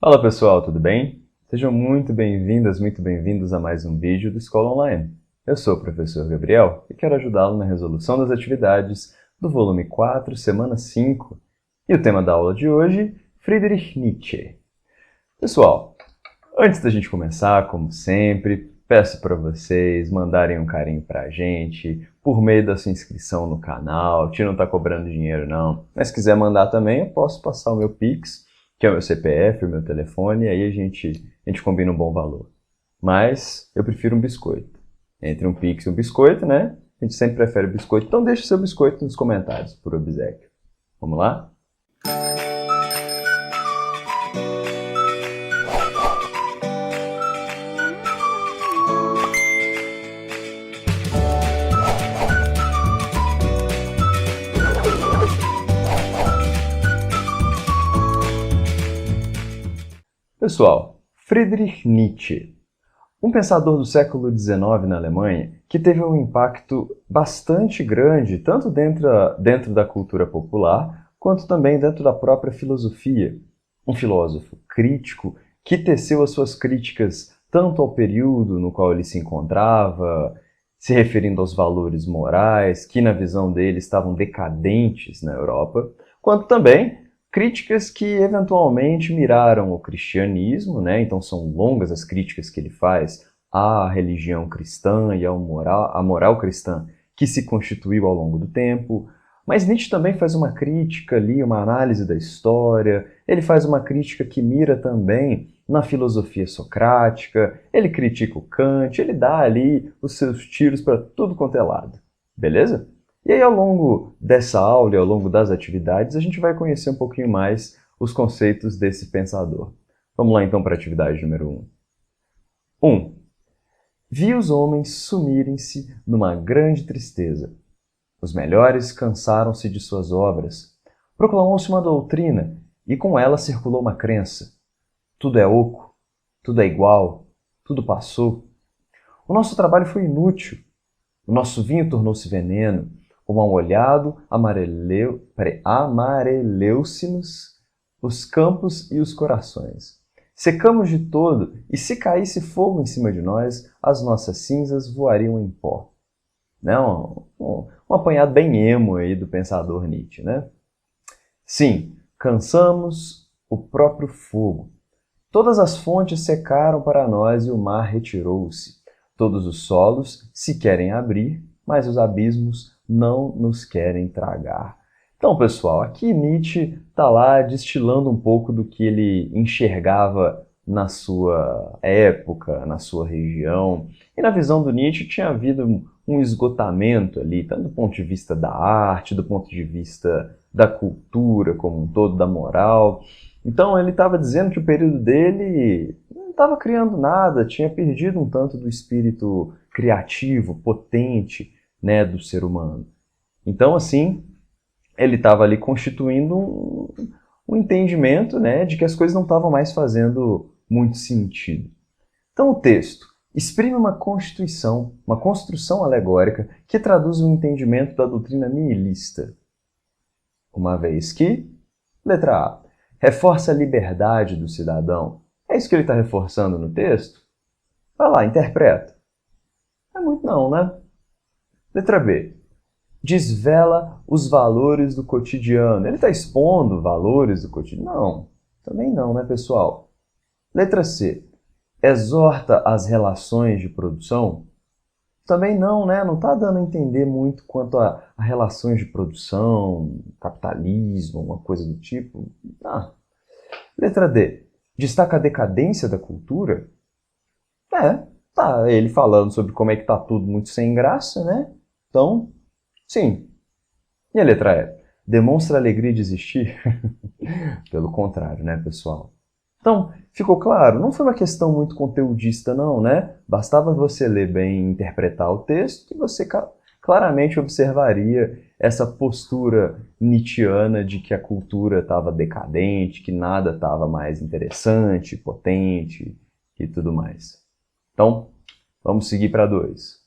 Fala pessoal, tudo bem? Sejam muito bem-vindas, muito bem-vindos a mais um vídeo do Escola Online. Eu sou o professor Gabriel e quero ajudá-lo na resolução das atividades do volume 4, semana 5. E o tema da aula de hoje, Friedrich Nietzsche. Pessoal, antes da gente começar, como sempre, peço para vocês mandarem um carinho para a gente por meio da sua inscrição no canal. A gente não está cobrando dinheiro não, mas se quiser mandar também, eu posso passar o meu Pix, que é o meu CPF, o meu telefone, e aí a gente combina um bom valor. Mas eu prefiro um biscoito. Entre um Pix e um biscoito, né? A gente sempre prefere o biscoito, então deixe seu biscoito nos comentários, por obséquio. Vamos lá? Pessoal, Friedrich Nietzsche, um pensador do século XIX na Alemanha que teve um impacto bastante grande, tanto dentro da cultura popular, quanto também dentro da própria filosofia. Um filósofo crítico que teceu as suas críticas tanto ao período no qual ele se encontrava, se referindo aos valores morais, que na visão dele estavam decadentes na Europa, quanto também críticas que eventualmente miraram o cristianismo, né? Então são longas as críticas que ele faz à religião cristã e à moral cristã que se constituiu ao longo do tempo. Mas Nietzsche também faz uma crítica ali, uma análise da história, ele faz uma crítica que mira também na filosofia socrática, ele critica o Kant, ele dá ali os seus tiros para tudo quanto é lado. Beleza? E aí, ao longo dessa aula e ao longo das atividades, a gente vai conhecer um pouquinho mais os conceitos desse pensador. Vamos lá, então, para a atividade número 1. 1. Vi os homens sumirem-se numa grande tristeza. Os melhores cansaram-se de suas obras. Proclamou-se uma doutrina, e com ela circulou uma crença. Tudo é oco, tudo é igual, tudo passou. O nosso trabalho foi inútil. O nosso vinho tornou-se veneno. O mal-olhado amareleu-se-nos os campos e os corações. Secamos de todo, e se caísse fogo em cima de nós, as nossas cinzas voariam em pó. Né? Um apanhado bem emo aí do pensador Nietzsche, né? Sim, cansamos o próprio fogo. Todas as fontes secaram para nós e o mar retirou-se. Todos os solos se querem abrir, mas os abismos não nos querem tragar. Então, pessoal, aqui Nietzsche está lá destilando um pouco do que ele enxergava na sua época, na sua região. E na visão do Nietzsche tinha havido um esgotamento ali, tanto do ponto de vista da arte, do ponto de vista da cultura como um todo, da moral. Então ele estava dizendo que o período dele não estava criando nada, tinha perdido um tanto do espírito criativo, potente, né, do ser humano. Então, assim, ele estava ali constituindo um entendimento, né, de que as coisas não estavam mais fazendo muito sentido. Então, o texto exprime uma constituição, uma construção alegórica que traduz o entendimento da doutrina nihilista. Uma vez que, letra A, reforça a liberdade do cidadão. É isso que ele está reforçando no texto? Vai lá, interpreta. Não é muito não, né? Letra B. Desvela os valores do cotidiano. Ele está expondo valores do cotidiano? Não, também não, né, pessoal? Letra C. Exorta as relações de produção? Também não, né? Não está dando a entender muito quanto a relações de produção, capitalismo, uma coisa do tipo. Ah. Letra D. Destaca a decadência da cultura? Tá ele falando sobre como é que tá tudo muito sem graça, né? Então, sim. E a letra E? Demonstra alegria de existir? Pelo contrário, né, pessoal? Então, ficou claro? Não foi uma questão muito conteudista, não, né? Bastava você ler bem e interpretar o texto e você claramente observaria essa postura nietzschiana de que a cultura estava decadente, que nada estava mais interessante, potente e tudo mais. Então, vamos seguir para 2.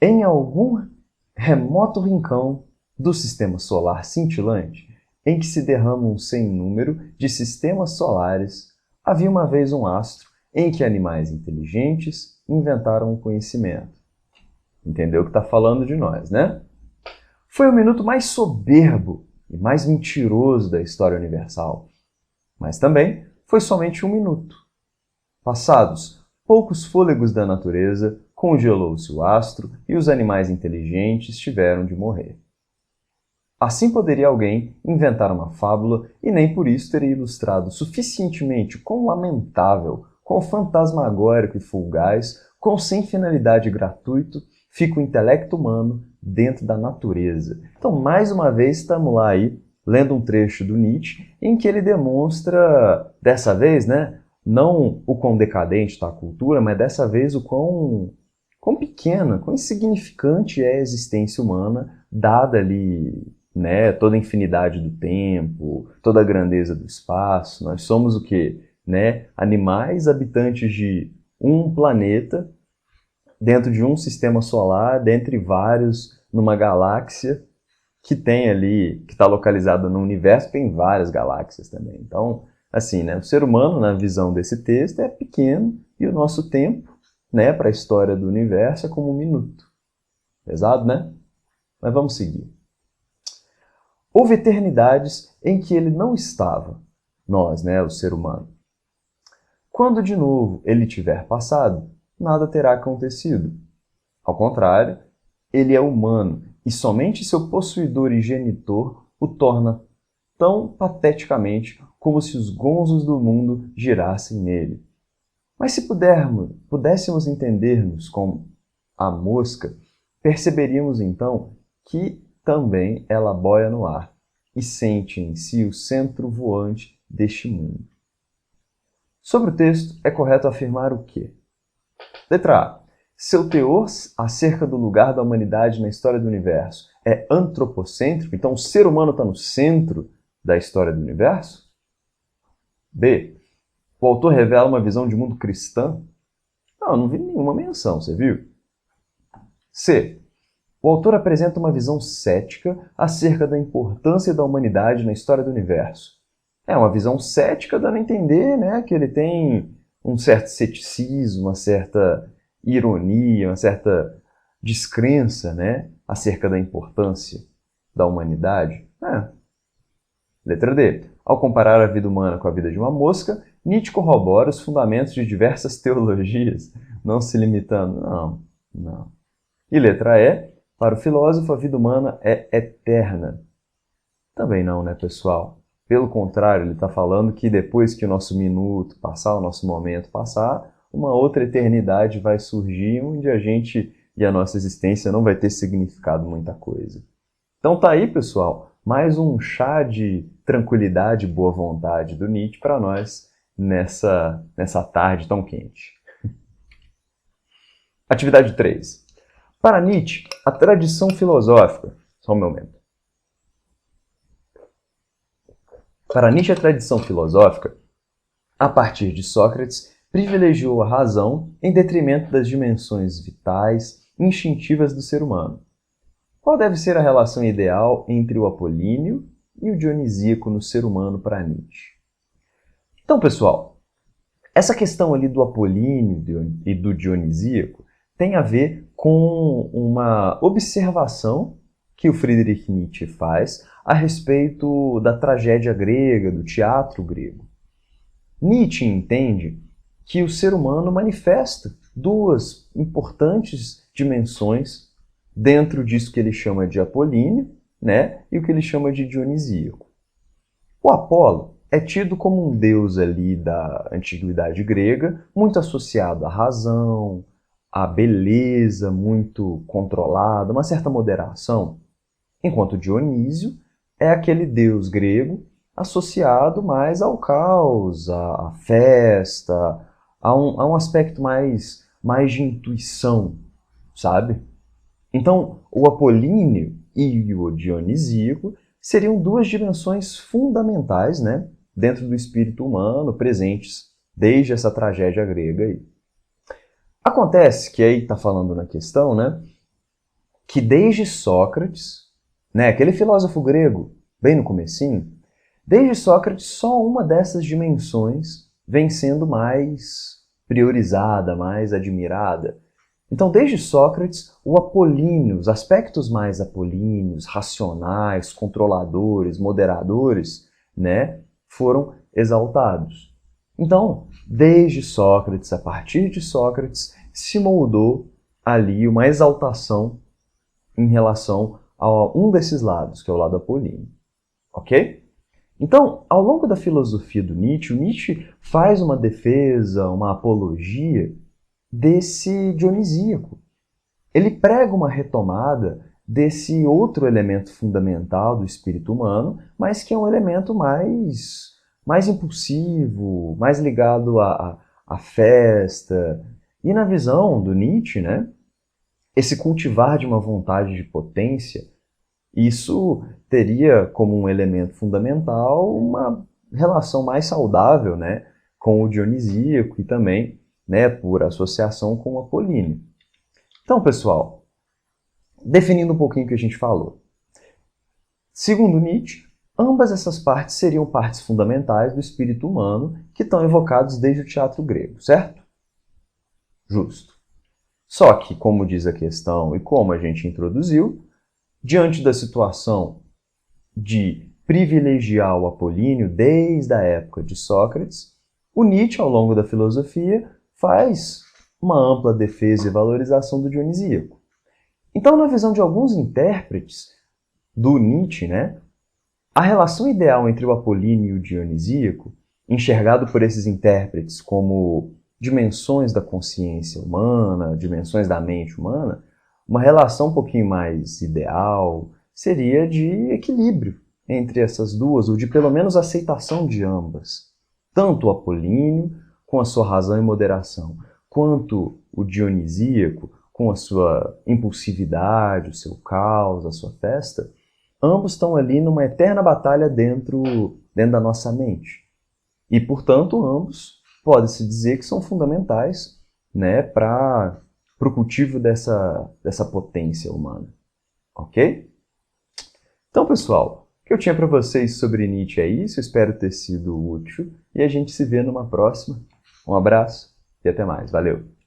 Em algum remoto rincão do sistema solar cintilante em que se derrama um sem número de sistemas solares, havia uma vez um astro em que animais inteligentes inventaram o conhecimento. Entendeu que está falando de nós, né? Foi o minuto mais soberbo e mais mentiroso da história universal. Mas também foi somente um minuto. Passados poucos fôlegos da natureza, congelou-se o astro e os animais inteligentes tiveram de morrer. Assim poderia alguém inventar uma fábula e nem por isso teria ilustrado suficientemente quão lamentável, quão fantasmagórico e fugaz, quão sem finalidade gratuito fica o intelecto humano dentro da natureza. Então, mais uma vez, estamos lá aí, lendo um trecho do Nietzsche, em que ele demonstra, dessa vez, né, não o quão decadente está a cultura, mas dessa vez o quão pequena, quão insignificante é a existência humana, dada ali, né, toda a infinidade do tempo, toda a grandeza do espaço. Nós somos o quê? Né, animais habitantes de um planeta, dentro de um sistema solar, dentre vários, numa galáxia que tem ali, que está localizada no universo, tem várias galáxias também. Então, assim, né, o ser humano, na visão desse texto, é pequeno e o nosso tempo, né, para a história do universo é como um minuto. Pesado, né? Mas vamos seguir. Houve eternidades em que ele não estava, nós, né, o ser humano. Quando de novo ele tiver passado, nada terá acontecido. Ao contrário, ele é humano e somente seu possuidor e genitor o torna tão pateticamente como se os gonzos do mundo girassem nele. Mas se pudéssemos entender-nos como a mosca, perceberíamos então que também ela boia no ar e sente em si o centro voante deste mundo. Sobre o texto, é correto afirmar o quê? Letra A. Seu teor acerca do lugar da humanidade na história do universo é antropocêntrico, então o ser humano está no centro da história do universo? B. O autor revela uma visão de mundo cristã? Não vi nenhuma menção, você viu? C. O autor apresenta uma visão cética acerca da importância da humanidade na história do universo. É uma visão cética dando a entender, né, que ele tem um certo ceticismo, uma certa ironia, uma certa descrença, né, acerca da importância da humanidade. Letra D. Ao comparar a vida humana com a vida de uma mosca, Nietzsche corrobora os fundamentos de diversas teologias, não se limitando. Não. E letra E. Para o filósofo, a vida humana é eterna. Também não, né, pessoal? Pelo contrário, ele está falando que depois que o nosso minuto passar, o nosso momento passar, uma outra eternidade vai surgir onde a gente e a nossa existência não vai ter significado muita coisa. Então tá aí, pessoal, mais um chá de tranquilidade e boa vontade do Nietzsche para nós nessa tarde tão quente. Atividade 3. Para Nietzsche, a tradição filosófica... Só um momento. Para Nietzsche, a tradição filosófica, a partir de Sócrates, privilegiou a razão em detrimento das dimensões vitais e instintivas do ser humano. Qual deve ser a relação ideal entre o apolíneo e o dionisíaco no ser humano para Nietzsche? Então, pessoal, essa questão ali do apolíneo e do dionisíaco tem a ver com uma observação que o Friedrich Nietzsche faz a respeito da tragédia grega, do teatro grego. Nietzsche entende que o ser humano manifesta duas importantes dimensões dentro disso que ele chama de apolíneo, né, e o que ele chama de dionisíaco. O Apolo é tido como um deus ali da antiguidade grega, muito associado à razão, à beleza, muito controlada, uma certa moderação, enquanto Dionísio é aquele deus grego associado mais ao caos, à festa, a um aspecto mais de intuição, sabe? Então, o apolíneo e o dionisíaco seriam duas dimensões fundamentais, né, dentro do espírito humano, presentes desde essa tragédia grega aí. Acontece que aí está falando na questão, né, que desde Sócrates, né, aquele filósofo grego, bem no comecinho, desde Sócrates só uma dessas dimensões vem sendo mais priorizada, mais admirada. Então, desde Sócrates, o apolíneo, os aspectos mais apolíneos, racionais, controladores, moderadores, né, foram exaltados. Então, desde Sócrates, a partir de Sócrates, se moldou ali uma exaltação em relação a um desses lados, que é o lado apolíneo. Ok? Então, ao longo da filosofia do Nietzsche, o Nietzsche faz uma defesa, uma apologia desse dionisíaco. Ele prega uma retomada desse outro elemento fundamental do espírito humano, mas que é um elemento mais impulsivo, mais ligado à festa. E na visão do Nietzsche, né, esse cultivar de uma vontade de potência, isso teria como um elemento fundamental uma relação mais saudável, né, com o dionisíaco e também, né, por associação com o apolíneo. Então, pessoal, definindo um pouquinho o que a gente falou. Segundo Nietzsche, ambas essas partes seriam partes fundamentais do espírito humano que estão evocados desde o teatro grego, certo? Justo. Só que, como diz a questão e como a gente introduziu, diante da situação de privilegiar o apolíneo desde a época de Sócrates, o Nietzsche, ao longo da filosofia, faz uma ampla defesa e valorização do dionisíaco. Então, na visão de alguns intérpretes do Nietzsche, né, a relação ideal entre o apolíneo e o dionisíaco, enxergado por esses intérpretes como dimensões da consciência humana, dimensões da mente humana, uma relação um pouquinho mais ideal seria de equilíbrio entre essas duas, ou de pelo menos aceitação de ambas. Tanto o apolíneo, com a sua razão e moderação, quanto o dionisíaco, com a sua impulsividade, o seu caos, a sua festa, ambos estão ali numa eterna batalha dentro da nossa mente. E, portanto, ambos pode-se dizer que são fundamentais, né, para o cultivo dessa potência humana. Ok? Então, pessoal, o que eu tinha para vocês sobre Nietzsche é isso. Espero ter sido útil e a gente se vê numa próxima. Um abraço e até mais. Valeu!